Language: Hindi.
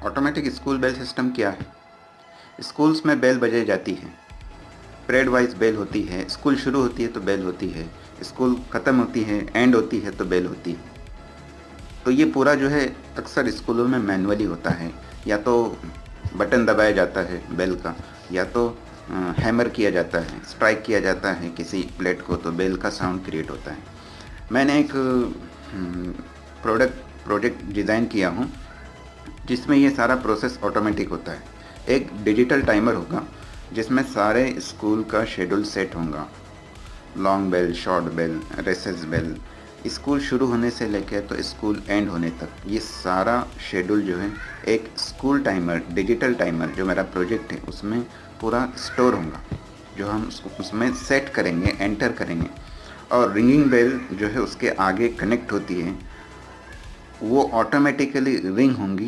ऑटोमेटिक स्कूल बेल सिस्टम क्या है? स्कूल्स में बेल बजाई जाती है, परेड वाइज बेल होती है। स्कूल शुरू होती है तो बेल होती है, स्कूल ख़त्म होती है, एंड होती है तो बेल होती है। तो ये पूरा जो है अक्सर स्कूलों में मैनुअली होता है, या तो बटन दबाया जाता है बेल का, या तो हैमर किया जाता है, स्ट्राइक किया जाता है किसी प्लेट को, तो बेल का साउंड क्रिएट होता है। मैंने एक प्रोजेक्ट डिज़ाइन किया हूँ जिसमें ये सारा प्रोसेस ऑटोमेटिक होता है। एक डिजिटल टाइमर होगा जिसमें सारे स्कूल का शेड्यूल सेट होगा, long bell, short bell, recess bell, school शुरू होने से लेकर तो स्कूल एंड होने तक ये सारा शेड्यूल जो है एक स्कूल टाइमर, डिजिटल टाइमर जो मेरा प्रोजेक्ट है उसमें पूरा स्टोर होगा, जो हम उसमें सेट करेंगे, एंटर करेंगे। और रिंगिंग बेल जो है उसके आगे कनेक्ट होती है, वो ऑटोमेटिकली रिंग होंगी